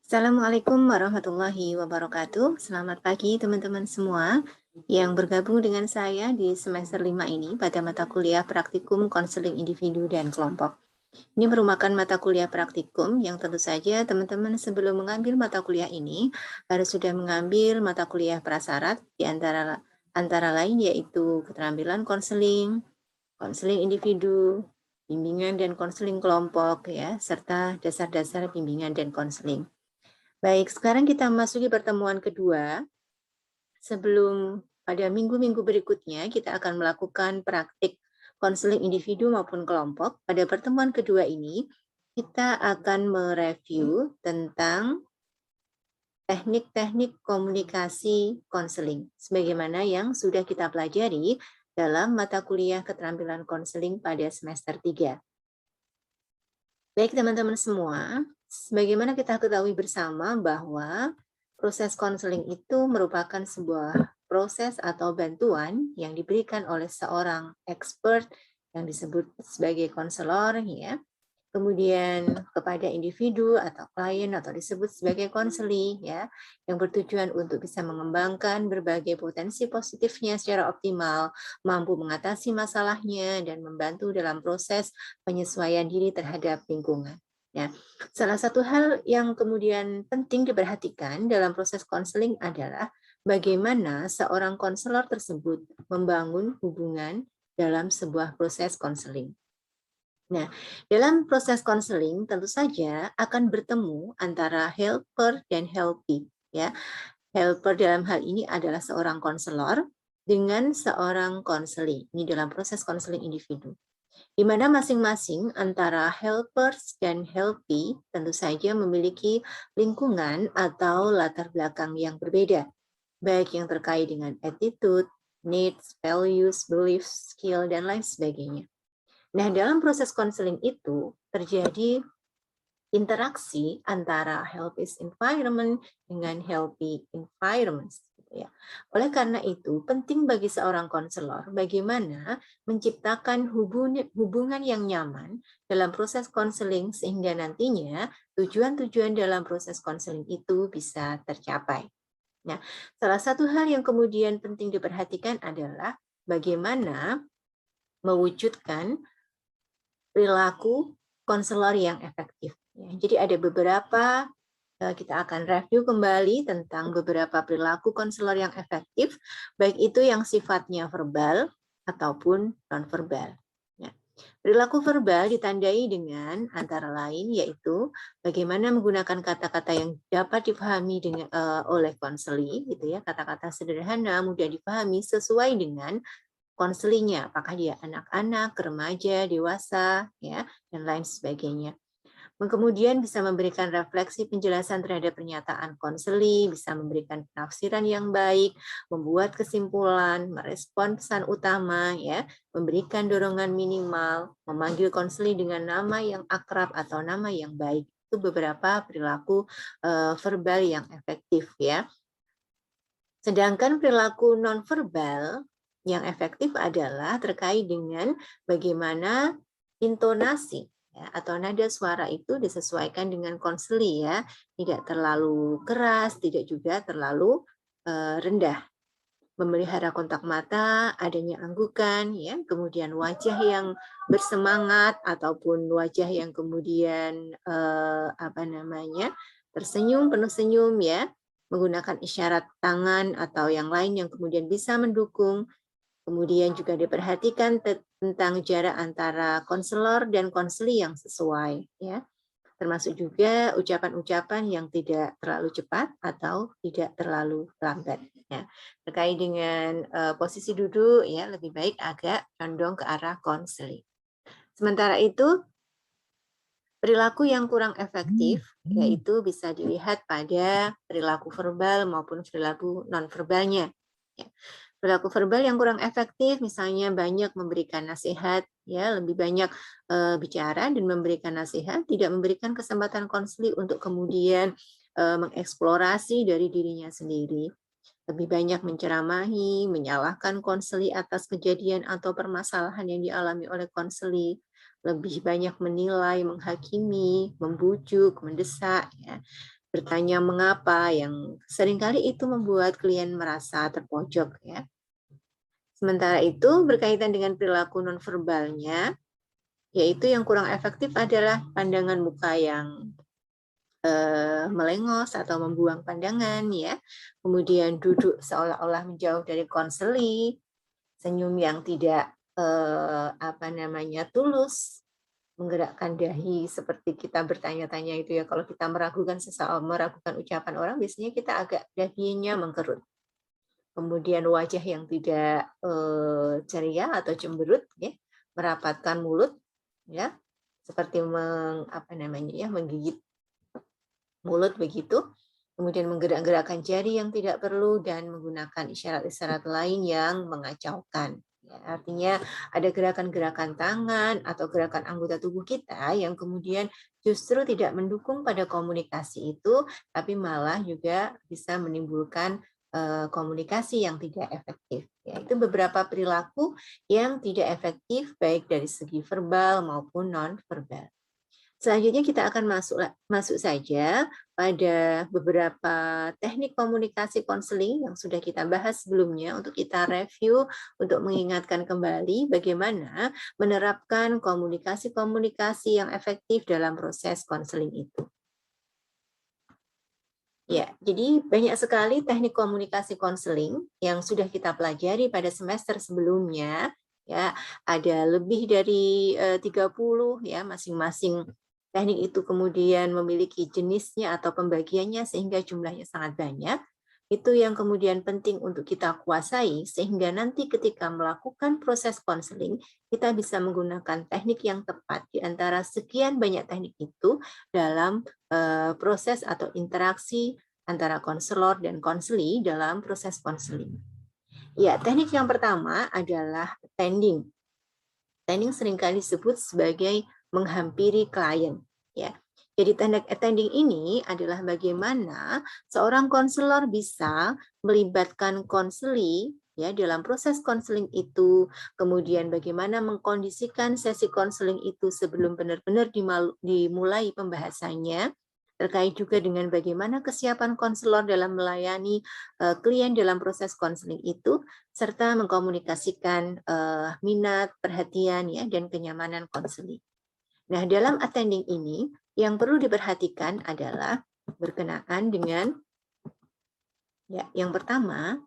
Assalamualaikum warahmatullahi wabarakatuh. Selamat pagi teman-teman semua yang bergabung dengan saya di semester 5 ini pada mata kuliah praktikum konseling individu dan kelompok. Ini merupakan mata kuliah praktikum yang tentu saja teman-teman sebelum mengambil mata kuliah ini harus sudah mengambil mata kuliah prasyarat di antara lain yaitu keterampilan konseling, konseling individu, bimbingan dan konseling kelompok ya, serta dasar-dasar bimbingan dan konseling. Baik, sekarang kita memasuki pertemuan kedua. Sebelum pada minggu-minggu berikutnya kita akan melakukan praktik konseling individu maupun kelompok. Pada pertemuan kedua ini kita akan mereview tentang teknik-teknik komunikasi konseling sebagaimana yang sudah kita pelajari dalam mata kuliah keterampilan konseling pada semester 3. Baik teman-teman semua, sebagaimana kita ketahui bersama bahwa proses konseling itu merupakan sebuah proses atau bantuan yang diberikan oleh seorang expert yang disebut sebagai konselor ya, kemudian kepada individu atau klien atau disebut sebagai konseli ya, yang bertujuan untuk bisa mengembangkan berbagai potensi positifnya secara optimal, mampu mengatasi masalahnya dan membantu dalam proses penyesuaian diri terhadap lingkungan. Ya, salah satu hal yang kemudian penting diperhatikan dalam proses konseling adalah bagaimana seorang konselor tersebut membangun hubungan dalam sebuah proses konseling. Nah, dalam proses konseling tentu saja akan bertemu antara helper dan helpee ya. Helper dalam hal ini adalah seorang konselor dengan seorang konseli. Ini dalam proses konseling individu. Di mana masing-masing antara helpers dan helpee tentu saja memiliki lingkungan atau latar belakang yang berbeda, baik yang terkait dengan attitude, needs, values, beliefs, skill, dan lain sebagainya. Nah, dalam proses konseling itu terjadi interaksi antara helpers environment dengan healthy environment. Gitu ya. Oleh karena itu, penting bagi seorang konselor bagaimana menciptakan hubungan yang nyaman dalam proses konseling sehingga nantinya tujuan-tujuan dalam proses konseling itu bisa tercapai. Nah, salah satu hal yang kemudian penting diperhatikan adalah bagaimana mewujudkan perilaku konselor yang efektif. Ya, jadi ada beberapa, kita akan review kembali tentang beberapa perilaku konselor yang efektif, baik itu yang sifatnya verbal ataupun nonverbal. Ya. Perilaku verbal ditandai dengan antara lain yaitu bagaimana menggunakan kata-kata yang dapat dipahami oleh konseli, gitu ya, kata-kata sederhana, mudah dipahami sesuai dengan konselinya, apakah dia anak-anak, remaja, dewasa, ya, dan lain sebagainya. Kemudian bisa memberikan refleksi penjelasan terhadap pernyataan konseli, bisa memberikan penafsiran yang baik, membuat kesimpulan, merespon pesan utama, ya, memberikan dorongan minimal, memanggil konseli dengan nama yang akrab atau nama yang baik. Itu beberapa perilaku verbal yang efektif, ya. Sedangkan perilaku nonverbal yang efektif adalah terkait dengan bagaimana intonasi ya, atau nada suara itu disesuaikan dengan konseli ya, tidak terlalu keras, tidak juga terlalu rendah. Memelihara kontak mata, adanya anggukan, ya, kemudian wajah yang bersemangat ataupun wajah yang kemudian tersenyum, penuh senyum, ya, menggunakan isyarat tangan atau yang lain yang kemudian bisa mendukung. Kemudian juga diperhatikan tentang jarak antara konselor dan konseli yang sesuai, ya. Termasuk juga ucapan-ucapan yang tidak terlalu cepat atau tidak terlalu lambat. Ya. Terkait dengan posisi duduk, ya lebih baik agak condong ke arah konseling. Sementara itu, perilaku yang kurang efektif yaitu bisa dilihat pada perilaku verbal maupun perilaku nonverbalnya. Ya. Perilaku verbal yang kurang efektif misalnya banyak memberikan nasihat, ya lebih banyak bicara dan memberikan nasihat, tidak memberikan kesempatan konseli untuk kemudian mengeksplorasi dari dirinya sendiri. Lebih banyak menceramahi, menyalahkan konseli atas kejadian atau permasalahan yang dialami oleh konseli, lebih banyak menilai, menghakimi, membujuk, mendesak, ya. bertanya mengapa, yang seringkali itu membuat klien merasa terpojok ya. Sementara itu berkaitan dengan perilaku nonverbalnya, yaitu yang kurang efektif adalah pandangan muka yang melengos atau membuang pandangan ya, kemudian duduk seolah-olah menjauh dari konseli, senyum yang tidak tulus, menggerakkan dahi seperti kita bertanya-tanya itu ya. Kalau kita meragukan meragukan ucapan orang, biasanya kita agak dahinya mengkerut. Kemudian wajah yang tidak ceria atau cemberut ya, merapatkan mulut ya, seperti menggigit mulut begitu. Kemudian menggerak-gerakkan jari yang tidak perlu dan menggunakan isyarat-isyarat lain yang mengacaukan. Ya, artinya ada gerakan-gerakan tangan atau gerakan anggota tubuh kita yang kemudian justru tidak mendukung pada komunikasi itu, tapi malah juga bisa menimbulkan komunikasi yang tidak efektif. Ya, itu beberapa perilaku yang tidak efektif baik dari segi verbal maupun non-verbal. Selanjutnya kita akan masuk saja pada beberapa teknik komunikasi konseling yang sudah kita bahas sebelumnya untuk kita review, untuk mengingatkan kembali bagaimana menerapkan komunikasi-komunikasi yang efektif dalam proses konseling itu. Ya, jadi banyak sekali teknik komunikasi konseling yang sudah kita pelajari pada semester sebelumnya. Ya, ada lebih dari 30 ya, masing-masing teknik itu kemudian memiliki jenisnya atau pembagiannya sehingga jumlahnya sangat banyak. Itu yang kemudian penting untuk kita kuasai sehingga nanti ketika melakukan proses konseling, kita bisa menggunakan teknik yang tepat di antara sekian banyak teknik itu dalam proses atau interaksi antara konselor dan konseli dalam proses konseling. Ya, teknik yang pertama adalah attending. Attending seringkali disebut sebagai menghampiri klien. Ya, jadi teknik attending ini adalah bagaimana seorang konselor bisa melibatkan konseli ya dalam proses konseling itu, kemudian bagaimana mengkondisikan sesi konseling itu sebelum benar-benar dimulai pembahasannya, terkait juga dengan bagaimana kesiapan konselor dalam melayani klien dalam proses konseling itu, serta mengkomunikasikan minat, perhatian, ya, dan kenyamanan konseling. Nah, dalam attending ini, yang perlu diperhatikan adalah berkenaan dengan, ya, yang pertama,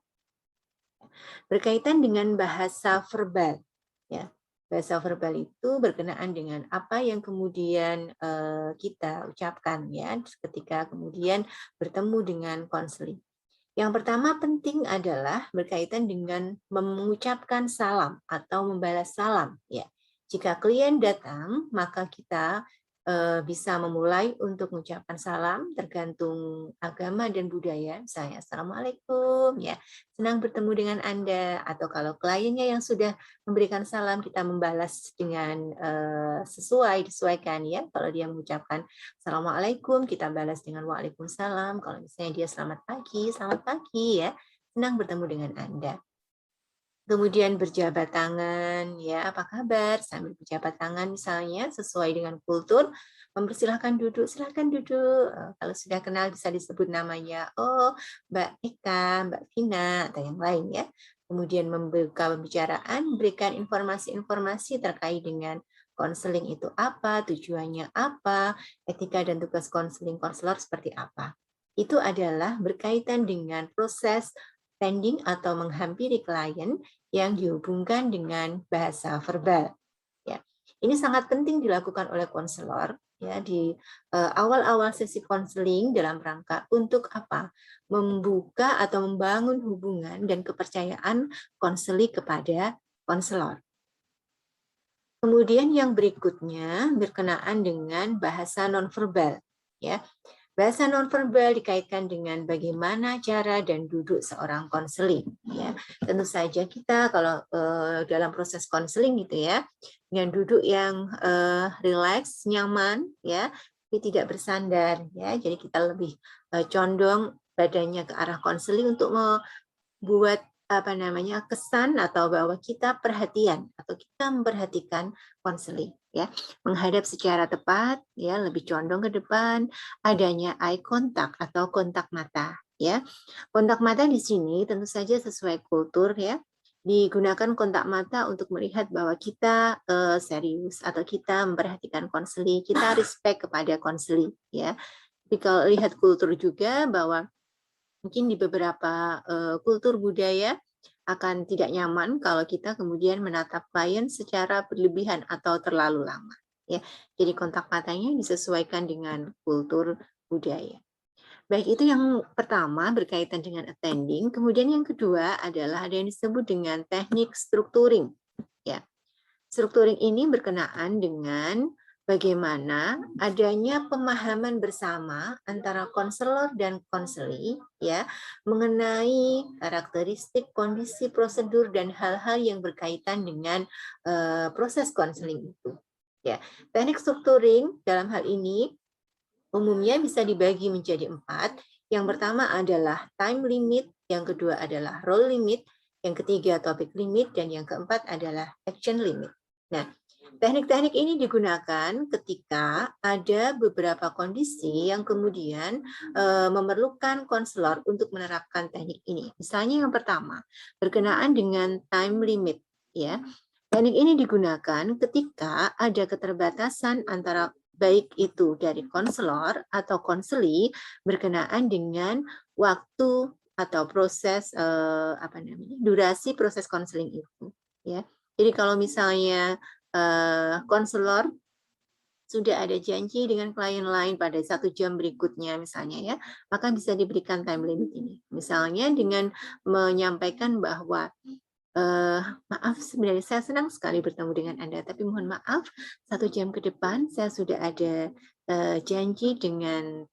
berkaitan dengan bahasa verbal. Ya, bahasa verbal itu berkenaan dengan apa yang kemudian kita ucapkan ya ketika kemudian bertemu dengan konseling. Yang pertama penting adalah berkaitan dengan mengucapkan salam atau membalas salam ya. Jika klien datang, maka kita bisa memulai untuk mengucapkan salam tergantung agama dan budaya. Misalnya Assalamualaikum ya. Senang bertemu dengan Anda, atau kalau kliennya yang sudah memberikan salam, kita membalas dengan disesuaikan ya. Kalau dia mengucapkan Assalamualaikum, kita balas dengan Waalaikumsalam. Kalau misalnya dia selamat pagi ya. Senang bertemu dengan Anda. Kemudian berjabat tangan, ya apa kabar? Sambil berjabat tangan misalnya sesuai dengan kultur, mempersilahkan duduk, silahkan duduk. Kalau sudah kenal bisa disebut namanya, oh Mbak Eka, Mbak Vina, atau yang lain ya. Kemudian membuka pembicaraan, berikan informasi-informasi terkait dengan konseling itu apa, tujuannya apa, etika dan tugas konselor seperti apa. Itu adalah berkaitan dengan proses attending atau menghampiri klien yang dihubungkan dengan bahasa verbal. Ya, ini sangat penting dilakukan oleh konselor ya di awal-awal sesi konseling dalam rangka untuk apa? Membuka atau membangun hubungan dan kepercayaan konseli kepada konselor. Kemudian yang berikutnya berkenaan dengan bahasa nonverbal ya. Bahasa nonverbal dikaitkan dengan bagaimana cara dan duduk seorang konseling. Ya, tentu saja kita kalau dalam proses konseling gitu ya, dengan duduk yang rileks, nyaman, ya, tapi tidak bersandar. Ya, jadi kita lebih condong badannya ke arah konseling untuk membuat kesan atau bahwa kita perhatian atau kita memperhatikan konseling. ya, menghadap secara tepat, ya, lebih condong ke depan, adanya eye contact atau kontak mata, ya. Kontak mata di sini tentu saja sesuai kultur, ya. Digunakan kontak mata untuk melihat bahwa kita serius atau kita memperhatikan konseli, kita respect kepada konseli, ya. Tapi kalau lihat kultur juga bahwa mungkin di beberapa kultur budaya akan tidak nyaman kalau kita kemudian menatap klien secara berlebihan atau terlalu lama. Ya, jadi kontak matanya disesuaikan dengan kultur budaya. Baik, itu yang pertama berkaitan dengan attending. Kemudian yang kedua adalah ada yang disebut dengan teknik structuring. Ya, strukturing ini berkenaan dengan bagaimana adanya pemahaman bersama antara konselor dan konseli, ya, mengenai karakteristik, kondisi, prosedur dan hal-hal yang berkaitan dengan proses konseling itu. Ya, teknik strukturing dalam hal ini umumnya bisa dibagi menjadi 4. Yang pertama adalah time limit, yang kedua adalah role limit, yang ketiga topik limit, dan yang keempat adalah action limit. Nah, teknik-teknik ini digunakan ketika ada beberapa kondisi yang kemudian memerlukan konselor untuk menerapkan teknik ini. Misalnya yang pertama, berkenaan dengan time limit, ya. Teknik ini digunakan ketika ada keterbatasan antara baik itu dari konselor atau konseli berkenaan dengan waktu atau proses durasi proses konseling itu, ya. Jadi kalau misalnya konselor sudah ada janji dengan klien lain pada 1 jam berikutnya misalnya, ya, maka bisa diberikan time limit ini. Misalnya dengan menyampaikan bahwa maaf, sebenarnya saya senang sekali bertemu dengan Anda, tapi mohon maaf 1 jam ke depan saya sudah ada janji dengan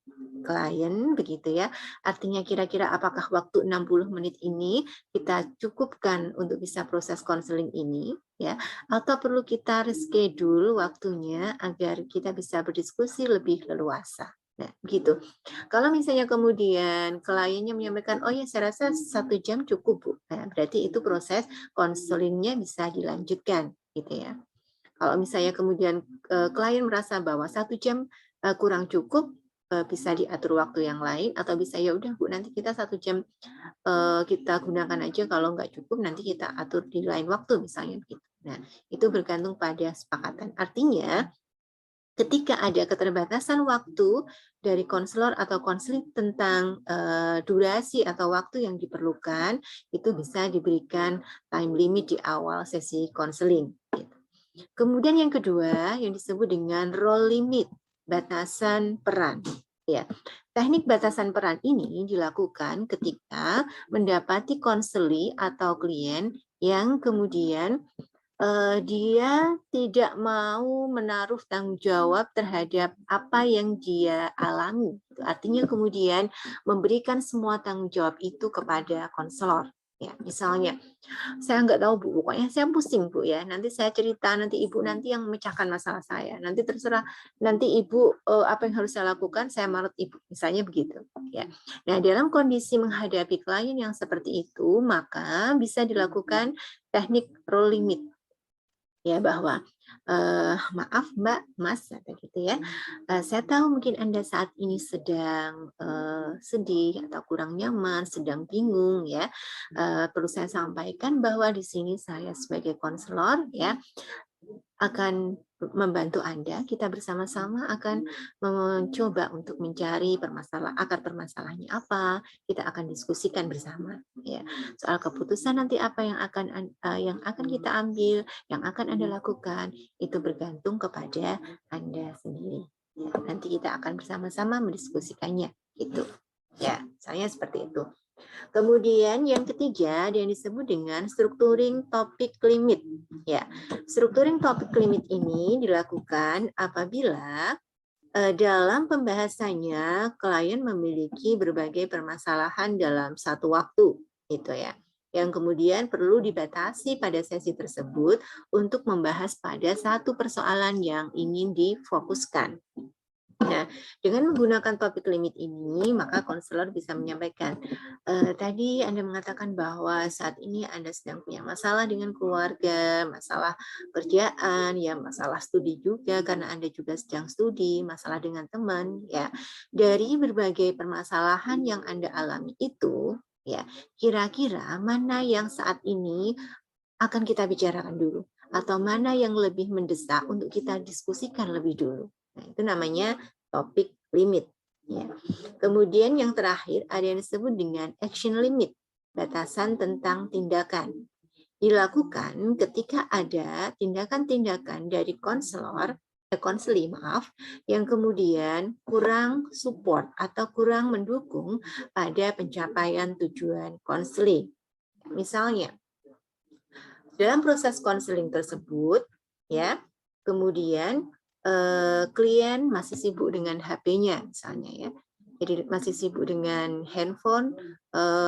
klien, begitu ya. Artinya kira-kira apakah waktu 60 menit ini kita cukupkan untuk bisa proses konseling ini, ya, atau perlu kita reschedule waktunya agar kita bisa berdiskusi lebih leluasa. Nah, begitu. Kalau misalnya kemudian kliennya menyampaikan, oh ya saya rasa 1 jam cukup Bu, nah, berarti itu proses konselingnya bisa dilanjutkan, gitu ya. Kalau misalnya kemudian klien merasa bahwa 1 jam kurang cukup, bisa diatur waktu yang lain atau bisa ya udah Bu nanti kita 1 jam kita gunakan aja, kalau nggak cukup nanti kita atur di lain waktu misalnya begitu. Nah, itu bergantung pada kesepakatan. Artinya ketika ada keterbatasan waktu dari konselor atau konseling tentang durasi atau waktu yang diperlukan, itu bisa diberikan time limit di awal sesi konseling. Kemudian yang kedua yang disebut dengan role limit, batasan peran. Ya, teknik batasan peran ini dilakukan ketika mendapati konseli atau klien yang kemudian dia tidak mau menaruh tanggung jawab terhadap apa yang dia alami. Artinya kemudian memberikan semua tanggung jawab itu kepada konselor. Ya, misalnya, saya nggak tahu Bu, pokoknya saya pusing Bu ya. Nanti saya cerita, nanti Ibu nanti yang memecahkan masalah saya. Nanti terserah, nanti Ibu apa yang harus saya lakukan, saya manut Ibu. Misalnya begitu. Ya. Nah, dalam kondisi menghadapi klien yang seperti itu, maka bisa dilakukan teknik role limit. Ya, bahwa maaf Mbak, Mas, gitu ya. Saya tahu mungkin Anda saat ini sedang sedih atau kurang nyaman, sedang bingung ya. Perlu saya sampaikan bahwa di sini saya sebagai konselor ya akan membantu Anda, kita bersama-sama akan mencoba untuk mencari akar permasalahannya apa, kita akan diskusikan bersama ya. Soal keputusan nanti apa yang akan kita ambil, yang akan Anda lakukan, itu bergantung kepada Anda sendiri. Ya, nanti kita akan bersama-sama mendiskusikannya gitu. Ya, saya seperti itu. Kemudian yang ketiga yang disebut dengan structuring topic limit. Ya, structuring topic limit ini dilakukan apabila dalam pembahasannya klien memiliki berbagai permasalahan dalam satu waktu, gitu ya. Yang kemudian perlu dibatasi pada sesi tersebut untuk membahas pada satu persoalan yang ingin difokuskan. Nah, dengan menggunakan topik limit ini, maka konselor bisa menyampaikan, tadi Anda mengatakan bahwa saat ini Anda sedang punya masalah dengan keluarga, masalah kerjaan, ya masalah studi juga karena Anda juga sedang studi, masalah dengan teman, ya. Dari berbagai permasalahan yang Anda alami itu, ya, kira-kira mana yang saat ini akan kita bicarakan dulu, atau mana yang lebih mendesak untuk kita diskusikan lebih dulu. Nah, itu namanya topik limit. Ya. Kemudian yang terakhir ada yang disebut dengan action limit, batasan tentang tindakan. Dilakukan ketika ada tindakan-tindakan dari konseli maaf, yang kemudian kurang support atau kurang mendukung pada pencapaian tujuan konseling. Misalnya, dalam proses konseling tersebut, ya, kemudian klien masih sibuk dengan HP-nya misalnya ya. Jadi masih sibuk dengan handphone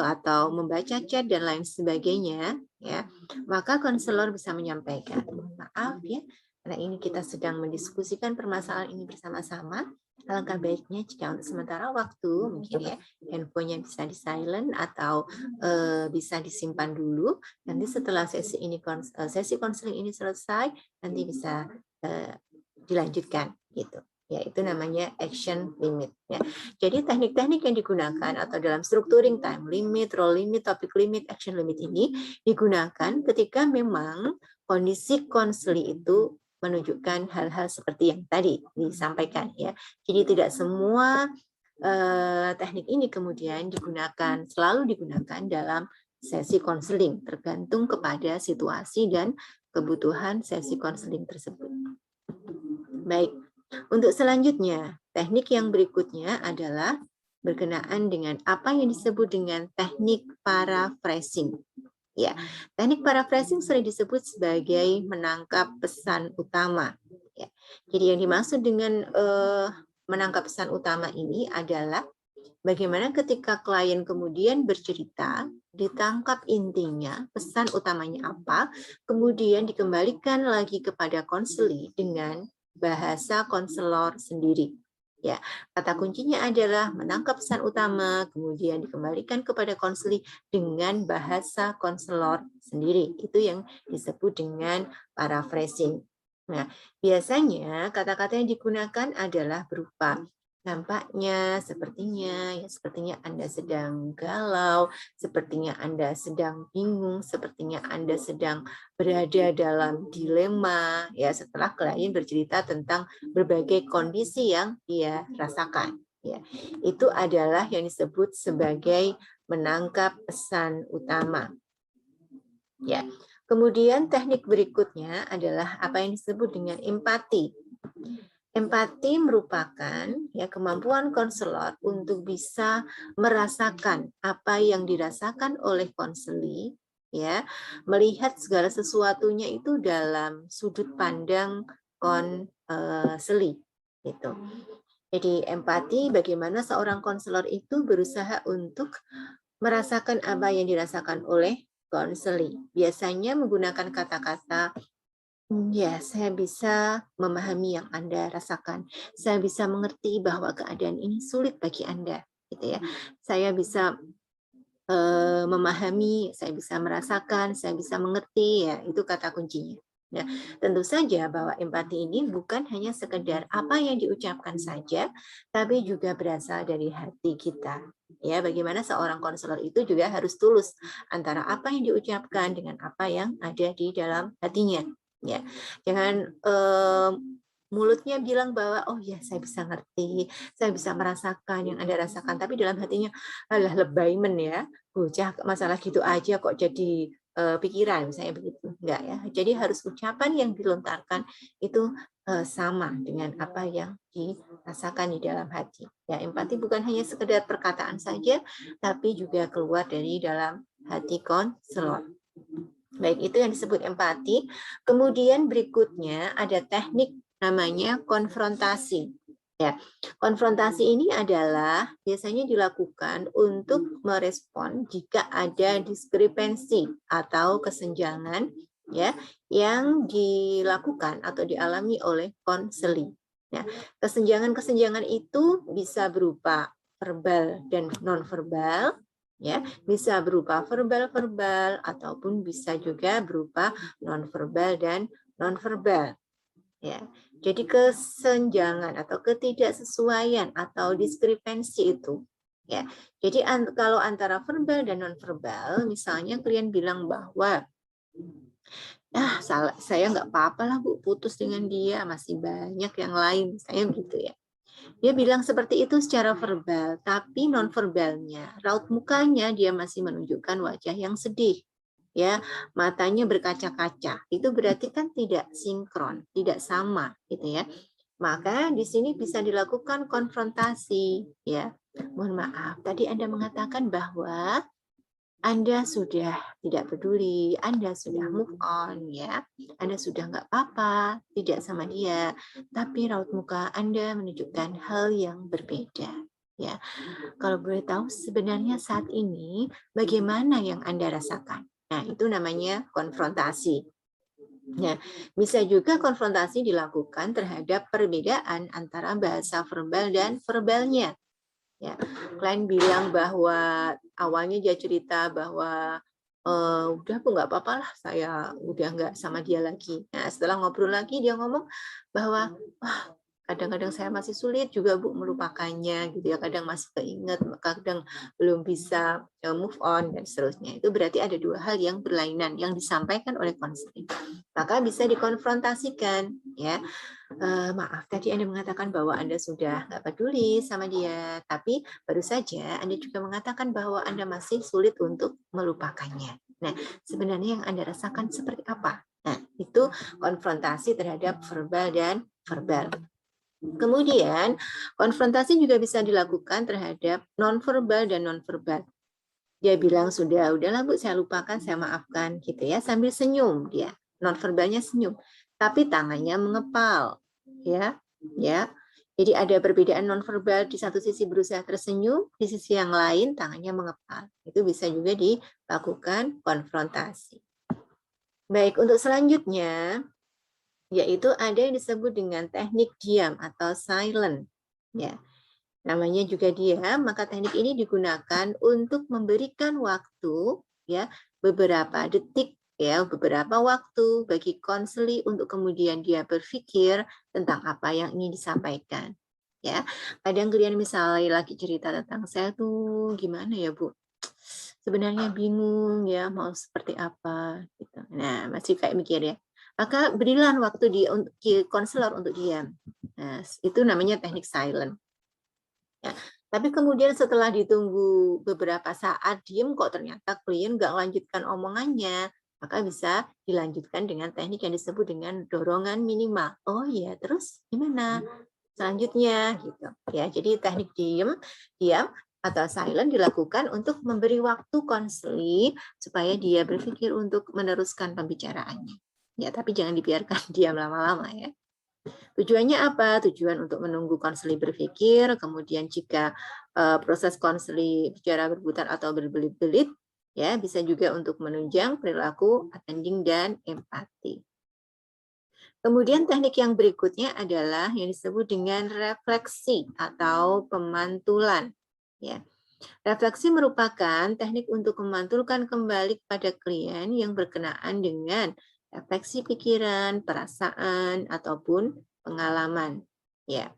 atau membaca chat dan lain sebagainya, ya. Maka konselor bisa menyampaikan, maaf ya, karena ini kita sedang mendiskusikan permasalahan ini bersama-sama. Alangkah baiknya jika untuk sementara waktu mungkin ya handphonenya bisa di silent atau bisa disimpan dulu. Nanti setelah sesi konseling ini selesai, nanti bisa dilanjutkan gitu. Ya, itu namanya action limit ya. Jadi teknik-teknik yang digunakan atau dalam structuring time limit, role limit, topic limit, action limit ini digunakan ketika memang kondisi konseli itu menunjukkan hal-hal seperti yang tadi disampaikan ya. Jadi tidak semua teknik ini kemudian selalu digunakan dalam sesi konseling, tergantung kepada situasi dan kebutuhan sesi konseling tersebut. Baik, untuk selanjutnya, teknik yang berikutnya adalah berkenaan dengan apa yang disebut dengan teknik paraphrasing. Ya, teknik paraphrasing sering disebut sebagai menangkap pesan utama. Ya, jadi yang dimaksud dengan menangkap pesan utama ini adalah bagaimana ketika klien kemudian bercerita, ditangkap intinya, pesan utamanya apa, kemudian dikembalikan lagi kepada konseli dengan bahasa konselor sendiri. Ya, kata kuncinya adalah menangkap pesan utama, kemudian dikembalikan kepada konseli dengan bahasa konselor sendiri. Itu yang disebut dengan paraphrasing. Nah, biasanya kata-kata yang digunakan adalah berupa nampaknya, sepertinya Anda sedang galau, sepertinya Anda sedang bingung, sepertinya Anda sedang berada dalam dilema, ya setelah klien bercerita tentang berbagai kondisi yang dia rasakan. Ya, itu adalah yang disebut sebagai menangkap pesan utama. Ya, kemudian teknik berikutnya adalah apa yang disebut dengan empati. Empati merupakan ya kemampuan konselor untuk bisa merasakan apa yang dirasakan oleh konseli, ya, melihat segala sesuatunya itu dalam sudut pandang konseli gitu. Jadi empati bagaimana seorang konselor itu berusaha untuk merasakan apa yang dirasakan oleh konseli. Biasanya menggunakan kata-kata, ya, saya bisa memahami yang Anda rasakan. Saya bisa mengerti bahwa keadaan ini sulit bagi Anda, gitu ya. Saya bisa memahami, saya bisa merasakan, saya bisa mengerti, ya, itu kata kuncinya. Nah, tentu saja bahwa empati ini bukan hanya sekedar apa yang diucapkan saja, tapi juga berasal dari hati kita. Ya, bagaimana seorang konselor itu juga harus tulus antara apa yang diucapkan dengan apa yang ada di dalam hatinya. Ya, jangan mulutnya bilang bahwa oh ya saya bisa ngerti, saya bisa merasakan yang Anda rasakan, tapi dalam hatinya alah lebay men ya, bocah masalah gitu aja kok jadi pikiran misalnya begitu. Enggak ya. Jadi harus ucapan yang dilontarkan itu sama dengan apa yang dirasakan di dalam hati. Ya, empati bukan hanya sekedar perkataan saja, tapi juga keluar dari dalam hati konselor. Baik, itu yang disebut empati. Kemudian berikutnya ada teknik namanya konfrontasi. Ya, konfrontasi ini adalah biasanya dilakukan untuk merespon jika ada diskrepensi atau kesenjangan ya yang dilakukan atau dialami oleh konseli. Nah, kesenjangan-kesenjangan itu bisa berupa verbal dan non-verbal, ya, bisa berupa verbal-verbal ataupun bisa juga berupa non-verbal dan non-verbal. Ya, jadi kesenjangan atau ketidaksesuaian atau diskrepansi itu, ya. Jadi kalau antara verbal dan non-verbal, misalnya klien bilang bahwa saya nggak apa-apa lah Bu, putus dengan dia, masih banyak yang lain, saya gitu ya. Dia bilang seperti itu secara verbal, tapi non-verbalnya, raut mukanya dia masih menunjukkan wajah yang sedih. Ya, matanya berkaca-kaca. Itu berarti kan tidak sinkron, tidak sama gitu ya. Maka di sini bisa dilakukan konfrontasi ya. Mohon maaf, tadi Anda mengatakan bahwa Anda sudah tidak peduli, Anda sudah move on ya, Anda sudah nggak apa-apa, tidak sama dia, tapi raut muka Anda menunjukkan hal yang berbeda. Ya, kalau boleh tahu sebenarnya saat ini bagaimana yang Anda rasakan? Nah, itu namanya konfrontasi. Ya, bisa juga konfrontasi dilakukan terhadap perbedaan antara bahasa verbal dan verbalnya. Ya, klien bilang bahwa awalnya dia cerita bahwa udah Bu nggak apa-apa lah, saya udah nggak sama dia lagi. Nah, setelah ngobrol lagi dia ngomong bahwa wah kadang-kadang saya masih sulit juga Bu melupakannya gitu ya, kadang masih keinget, kadang belum bisa move on dan seterusnya. Itu berarti ada dua hal yang berlainan yang disampaikan oleh konseling. Maka bisa dikonfrontasikan ya. Maaf, tadi Anda mengatakan bahwa Anda sudah nggak peduli sama dia, tapi baru saja Anda juga mengatakan bahwa Anda masih sulit untuk melupakannya. Nah, sebenarnya yang Anda rasakan seperti apa? Nah, itu konfrontasi terhadap verbal dan verbal. Kemudian, konfrontasi juga bisa dilakukan terhadap nonverbal dan nonverbal. Dia bilang sudah, udahlah Bu, saya lupakan, saya maafkan, gitu ya, sambil senyum dia. Nonverbalnya senyum, tapi tangannya mengepal, ya, ya. Jadi ada perbedaan nonverbal, di satu sisi berusaha tersenyum, di sisi yang lain tangannya mengepal. Itu bisa juga dilakukan konfrontasi. Baik, untuk selanjutnya, yaitu ada yang disebut dengan teknik diam atau silent. Ya, namanya juga diam, maka teknik ini digunakan untuk memberikan waktu ya beberapa detik ya, beberapa waktu bagi konseli untuk kemudian dia berpikir tentang apa yang ingin disampaikan. Ya, kadang klien misalnya lagi cerita tentang saya tuh gimana ya Bu, sebenarnya bingung ya mau seperti apa gitu. Nah, masih kayak mikir ya. Maka berilah waktu dia untuk konselor untuk diam. Nah, itu namanya teknik silent. Ya. Tapi kemudian setelah ditunggu beberapa saat diem kok ternyata klien nggak lanjutkan omongannya, maka bisa dilanjutkan dengan teknik yang disebut dengan dorongan minimal. Oh iya, terus gimana? Selanjutnya gitu. Ya, jadi teknik diam atau silent dilakukan untuk memberi waktu konseli supaya dia berpikir untuk meneruskan pembicaraannya. Ya, tapi jangan dibiarkan diam lama-lama ya. Tujuannya apa? Tujuan untuk menunggu konseli berpikir, kemudian jika proses konseli bicara berputar atau berbelit-belit, ya bisa juga untuk menunjang perilaku attending dan empati. Kemudian teknik yang berikutnya adalah yang disebut dengan refleksi atau pemantulan. Ya. Refleksi merupakan teknik untuk memantulkan kembali kepada klien yang berkenaan dengan refleksi pikiran, perasaan, ataupun pengalaman. Ya.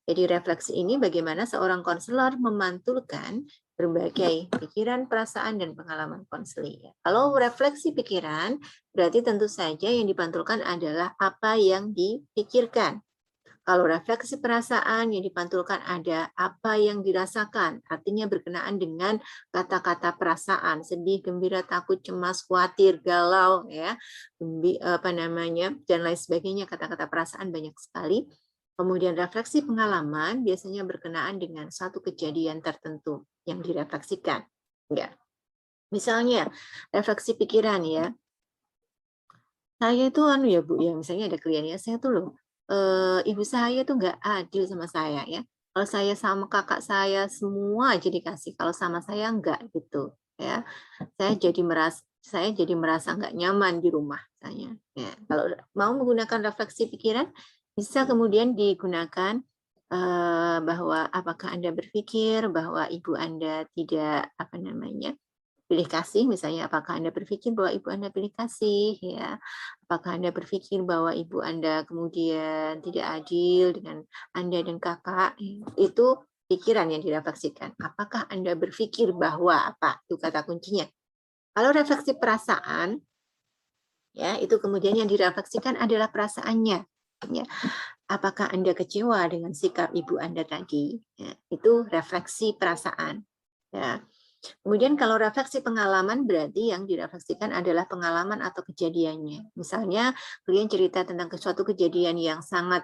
Jadi refleksi ini bagaimana seorang konselor memantulkan berbagai pikiran, perasaan, dan pengalaman konseli. Kalau refleksi pikiran, berarti tentu saja yang dipantulkan adalah apa yang dipikirkan. Kalau refleksi perasaan yang dipantulkan ada apa yang dirasakan, artinya berkenaan dengan kata-kata perasaan, sedih, gembira, takut, cemas, khawatir, galau, ya, dan lain sebagainya, kata-kata perasaan banyak sekali. Kemudian refleksi pengalaman biasanya berkenaan dengan satu kejadian tertentu yang direfleksikan. Ya. Misalnya refleksi pikiran ya. Saya itu ya Bu ya, misalnya ada kliennya saya tuh loh, ibu saya tuh nggak adil sama saya ya. Kalau saya sama kakak saya semua aja dikasih, kalau sama saya enggak gitu ya. Saya jadi merasa nggak nyaman di rumah misalnya. Ya, kalau mau menggunakan refleksi pikiran, Bisa kemudian digunakan bahwa apakah Anda berpikir bahwa ibu Anda tidak pilih kasih, misalnya apakah Anda berpikir bahwa ibu Anda pilih kasih, ya? Apakah Anda berpikir bahwa ibu Anda kemudian tidak adil dengan Anda dan kakak? Itu pikiran yang direfleksikan. Apakah Anda berpikir bahwa apa? Itu kata kuncinya. Kalau refleksi perasaan, ya itu kemudian yang direfleksikan adalah perasaannya. Ya. Apakah Anda kecewa dengan sikap ibu Anda tadi? Ya, itu refleksi perasaan. Ya. Kemudian kalau refleksi pengalaman berarti yang direfleksikan adalah pengalaman atau kejadiannya. Misalnya kalian cerita tentang suatu kejadian yang sangat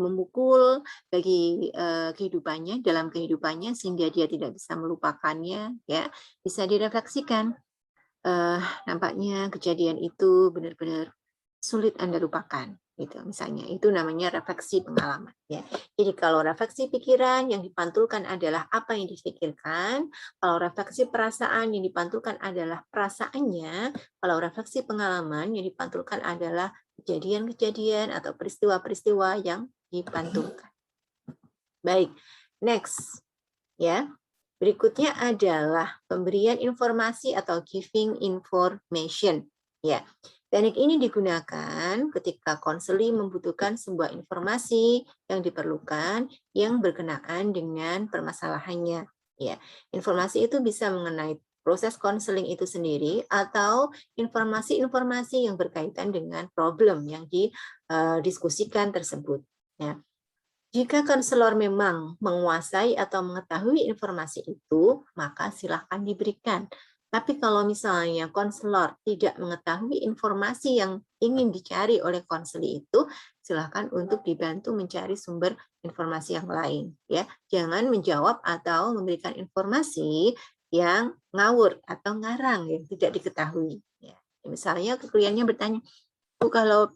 memukul bagi kehidupannya, dalam kehidupannya sehingga dia tidak bisa melupakannya, ya bisa direfleksikan. Nampaknya kejadian itu benar-benar sulit Anda lupakan, gitu misalnya. Itu namanya refleksi pengalaman, ya. Jadi kalau refleksi pikiran yang dipantulkan adalah apa yang dipikirkan, kalau refleksi perasaan yang dipantulkan adalah perasaannya, kalau refleksi pengalaman yang dipantulkan adalah kejadian-kejadian atau peristiwa-peristiwa yang dipantulkan. Baik, next, ya. Berikutnya adalah pemberian informasi atau giving information. Ya, teknik ini digunakan ketika konseling membutuhkan sebuah informasi yang diperlukan yang berkenaan dengan permasalahannya. Ya, informasi itu bisa mengenai proses konseling itu sendiri atau informasi-informasi yang berkaitan dengan problem yang didiskusikan tersebut. Ya. Jika konselor memang menguasai atau mengetahui informasi itu, maka silakan diberikan. Tapi kalau misalnya konselor tidak mengetahui informasi yang ingin dicari oleh konseli itu, silakan untuk dibantu mencari sumber informasi yang lain. Ya, jangan menjawab atau memberikan informasi yang ngawur atau ngarang yang tidak diketahui. Ya, misalnya kliennya bertanya, Bu, kalau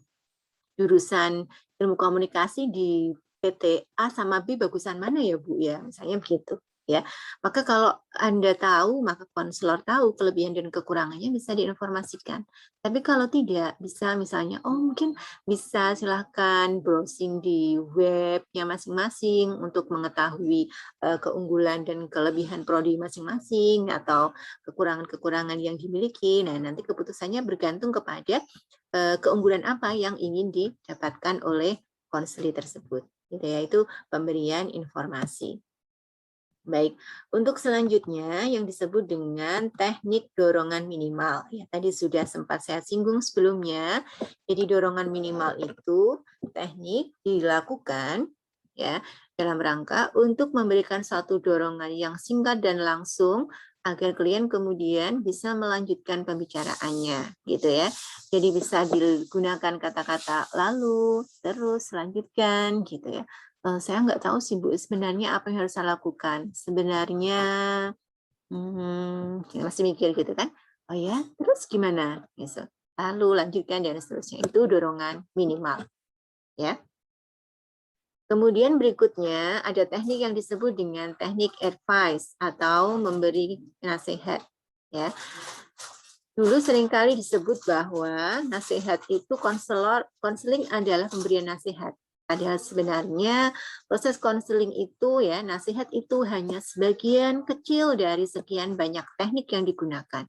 jurusan ilmu komunikasi di PT A sama B bagusan mana ya Bu ya, misalnya begitu ya. Maka kalau Anda tahu, maka konselor tahu kelebihan dan kekurangannya bisa diinformasikan. Tapi kalau tidak, bisa misalnya, oh mungkin bisa silahkan browsing di webnya masing-masing untuk mengetahui keunggulan dan kelebihan prodi masing-masing atau kekurangan-kekurangan yang dimiliki. Nah, nanti keputusannya bergantung kepada keunggulan apa yang ingin didapatkan oleh konseli tersebut. Gitu ya, itu pemberian informasi. Baik, untuk selanjutnya yang disebut dengan teknik dorongan minimal. Ya, tadi sudah sempat saya singgung sebelumnya. Jadi dorongan minimal itu teknik dilakukan ya dalam rangka untuk memberikan satu dorongan yang singkat dan langsung agar klien kemudian bisa melanjutkan pembicaraannya, gitu ya. Jadi bisa digunakan kata-kata lalu, terus, lanjutkan, gitu ya. Saya nggak tahu sih Bu, sebenarnya apa yang harus saya lakukan. Sebenarnya masih mikir gitu kan. Oh ya, terus gimana? Gitu. Lalu lanjutkan dan seterusnya. Itu dorongan minimal. Ya. Kemudian berikutnya ada teknik yang disebut dengan teknik advice atau memberi nasihat. Ya. Dulu seringkali disebut bahwa nasihat itu konseling adalah pemberian nasihat. Padahal sebenarnya proses konseling itu ya, nasihat itu hanya sebagian kecil dari sekian banyak teknik yang digunakan.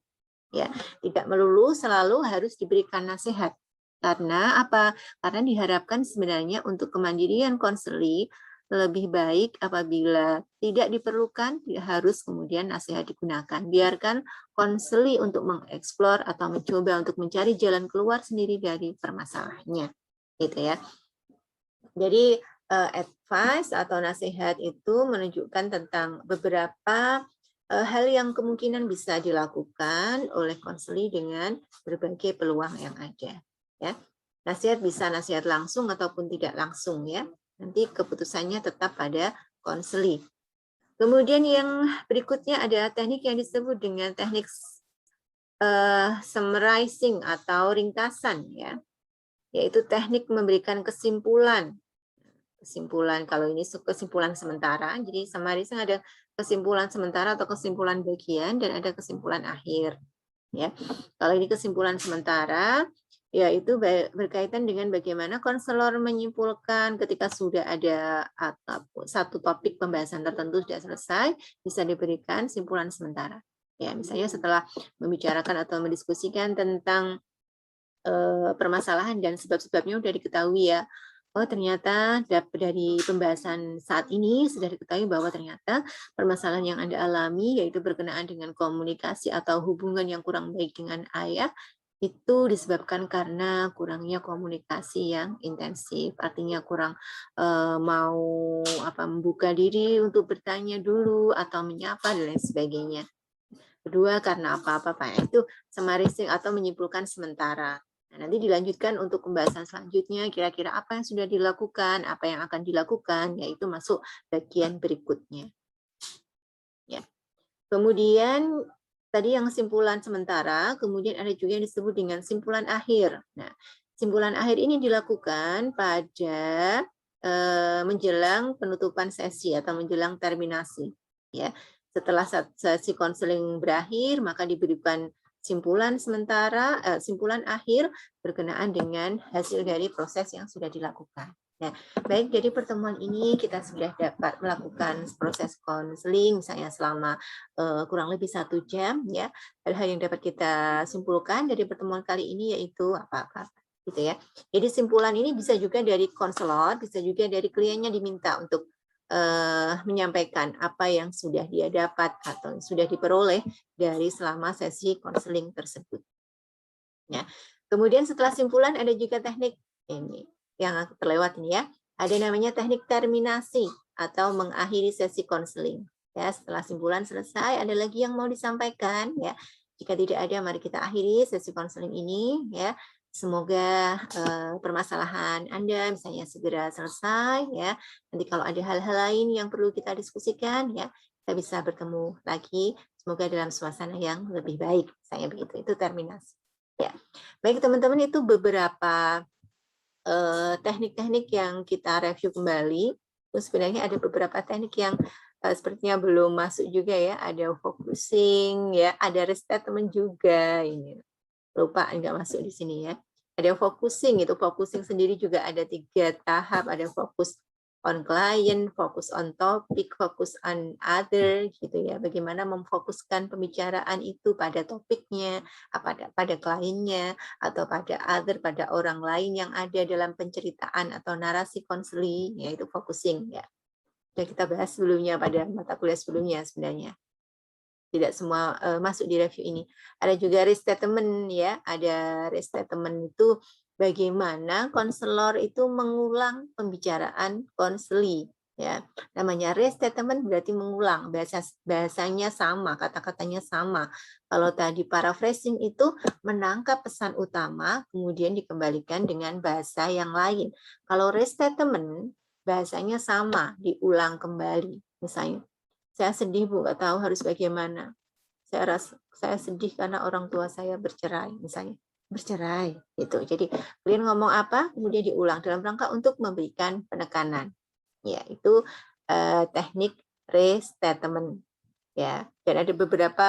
Ya, tidak melulu selalu harus diberikan nasihat. Karena apa? Karena diharapkan sebenarnya untuk kemandirian konseli lebih baik apabila tidak diperlukan, tidak harus kemudian nasihat digunakan. Biarkan konseli untuk mengeksplor atau mencoba untuk mencari jalan keluar sendiri dari permasalahannya. Gitu ya. Jadi advice atau nasihat itu menunjukkan tentang beberapa hal yang kemungkinan bisa dilakukan oleh konseli dengan berbagai peluang yang ada. Ya, nasihat bisa nasihat langsung ataupun tidak langsung ya. Nanti keputusannya tetap pada konseli. Kemudian yang berikutnya ada teknik yang disebut dengan teknik summarizing atau ringkasan ya, yaitu teknik memberikan kesimpulan kalau ini kesimpulan sementara. Jadi summarizing ada kesimpulan sementara atau kesimpulan bagian dan ada kesimpulan akhir. Ya, kalau ini kesimpulan sementara yaitu berkaitan dengan bagaimana konselor menyimpulkan ketika sudah ada satu topik pembahasan tertentu sudah selesai, bisa diberikan simpulan sementara. Ya, misalnya setelah membicarakan atau mendiskusikan tentang permasalahan dan sebab-sebabnya sudah diketahui ya. Oh, ternyata dari pembahasan saat ini sudah diketahui bahwa ternyata permasalahan yang Anda alami, yaitu berkenaan dengan komunikasi atau hubungan yang kurang baik dengan ayah, itu disebabkan karena kurangnya komunikasi yang intensif. Artinya kurang mau membuka diri untuk bertanya dulu atau menyapa dan lain sebagainya. Kedua, karena apa-apa, Pak, itu summarizing atau menyimpulkan sementara. Nah, nanti dilanjutkan untuk pembahasan selanjutnya, kira-kira apa yang sudah dilakukan, apa yang akan dilakukan, yaitu masuk bagian berikutnya. Ya. Kemudian tadi yang simpulan sementara, kemudian ada juga yang disebut dengan simpulan akhir. Nah, simpulan akhir ini dilakukan pada menjelang penutupan sesi atau menjelang terminasi. Ya, setelah sesi konseling berakhir, maka diberikan simpulan sementara, simpulan akhir berkenaan dengan hasil dari proses yang sudah dilakukan. Nah, baik, dari pertemuan ini kita sudah dapat melakukan proses konseling, misalnya selama kurang lebih 1 jam, ya. Hal-hal yang dapat kita simpulkan dari pertemuan kali ini yaitu apa-apa, gitu ya. Jadi simpulan ini bisa juga dari konselor, bisa juga dari kliennya diminta untuk menyampaikan apa yang sudah dia dapat atau sudah diperoleh dari selama sesi konseling tersebut. Ya. Kemudian setelah simpulan ada juga teknik ini yang terlewat ini ya. Ada namanya teknik terminasi atau mengakhiri sesi konseling. Ya, setelah simpulan selesai ada lagi yang mau disampaikan ya. Jika tidak ada, mari kita akhiri sesi konseling ini ya. Semoga permasalahan Anda misalnya segera selesai ya. Nanti kalau ada hal-hal lain yang perlu kita diskusikan ya, kita bisa bertemu lagi. Semoga dalam suasana yang lebih baik. Saya begitu. Itu terminasi. Ya, baik teman-teman, itu beberapa teknik-teknik yang kita review kembali. Terus sebenarnya ada beberapa teknik yang sepertinya belum masuk juga ya. Ada focusing, ya, ada restatement juga ini. Lupa nggak masuk di sini ya. Ada focusing, itu focusing sendiri juga ada 3 tahap. Ada fokus on client, fokus on topic, fokus on other, gitu ya. Bagaimana memfokuskan pembicaraan itu pada topiknya, pada kliennya, atau pada other, pada orang lain yang ada dalam penceritaan atau narasi konseling, yaitu focusing ya. Sudah kita bahas sebelumnya pada mata kuliah sebelumnya sebenarnya. Tidak semua masuk di review ini. Ada juga restatement ya, ada restatement itu bagaimana konselor itu mengulang pembicaraan konseli ya. Namanya restatement berarti mengulang, bahasanya sama, kata-katanya sama. Kalau tadi paraphrasing itu menangkap pesan utama kemudian dikembalikan dengan bahasa yang lain. Kalau restatement bahasanya sama, diulang kembali. Misalnya, saya sedih Bu, nggak tahu harus bagaimana. Saya sedih karena orang tua saya bercerai, misalnya. Bercerai, gitu. Jadi kalian ngomong apa, kemudian diulang dalam rangka untuk memberikan penekanan. Ya, itu teknik restatement. Ya, dan ada beberapa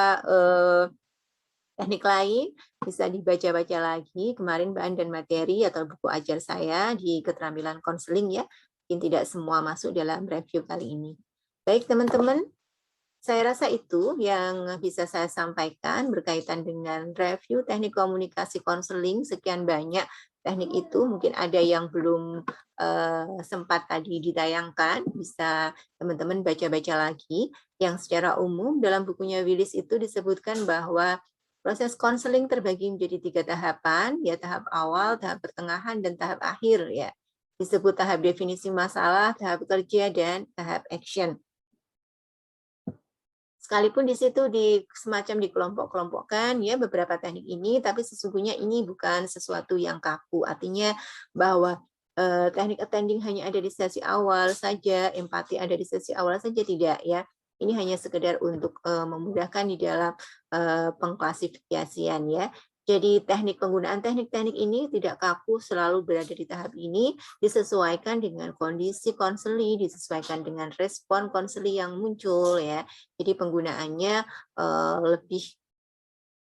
teknik lain bisa dibaca-baca lagi. Kemarin bahan dan materi atau buku ajar saya di keterampilan konseling ya. Mungkin tidak semua masuk dalam review kali ini. Baik teman-teman, saya rasa itu yang bisa saya sampaikan berkaitan dengan review teknik komunikasi konseling. Sekian banyak teknik itu, mungkin ada yang belum sempat tadi ditayangkan, bisa teman-teman baca-baca lagi. Yang secara umum dalam bukunya Willis itu disebutkan bahwa proses konseling terbagi menjadi 3 tahapan, ya, tahap awal, tahap pertengahan, dan tahap akhir ya. Disebut tahap definisi masalah, tahap kerja, dan tahap action. Sekalipun di situ semacam dikelompok-kelompokkan ya beberapa teknik ini, tapi sesungguhnya ini bukan sesuatu yang kaku. Artinya bahwa teknik attending hanya ada di sesi awal saja, empati ada di sesi awal saja, tidak ya. Ini hanya sekedar untuk memudahkan di dalam pengklasifikasian ya. Jadi penggunaan teknik-teknik ini tidak kaku, selalu berada di tahap ini, disesuaikan dengan kondisi konseli, disesuaikan dengan respon konseli yang muncul ya. Jadi penggunaannya lebih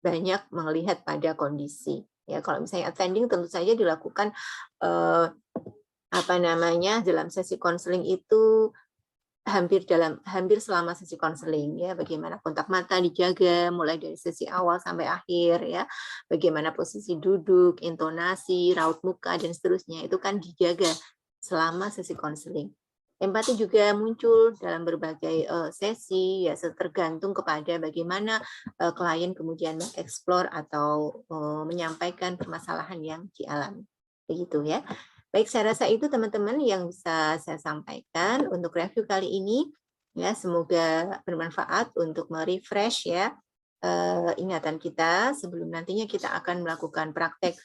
banyak melihat pada kondisi. Ya, kalau misalnya attending tentu saja dilakukan dalam sesi konseling itu hampir selama sesi konseling ya, bagaimana kontak mata dijaga mulai dari sesi awal sampai akhir ya, bagaimana posisi duduk, intonasi, raut muka dan seterusnya itu kan dijaga selama sesi konseling. Empati juga muncul dalam berbagai sesi ya, tergantung kepada bagaimana klien kemudian mengeksplor atau menyampaikan permasalahan yang dialami. Begitu ya. Baik, saya rasa itu teman-teman yang bisa saya sampaikan untuk review kali ini. Ya, semoga bermanfaat untuk merefresh ya ingatan kita sebelum nantinya kita akan melakukan praktek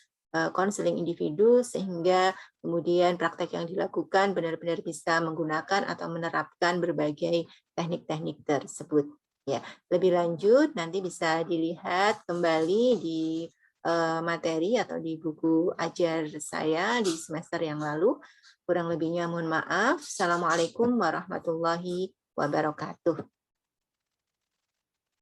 konseling individu, sehingga kemudian praktek yang dilakukan benar-benar bisa menggunakan atau menerapkan berbagai teknik-teknik tersebut. Ya, lebih lanjut nanti bisa dilihat kembali di materi atau di buku ajar saya di semester yang lalu. Kurang lebihnya mohon maaf. Assalamualaikum warahmatullahi wabarakatuh.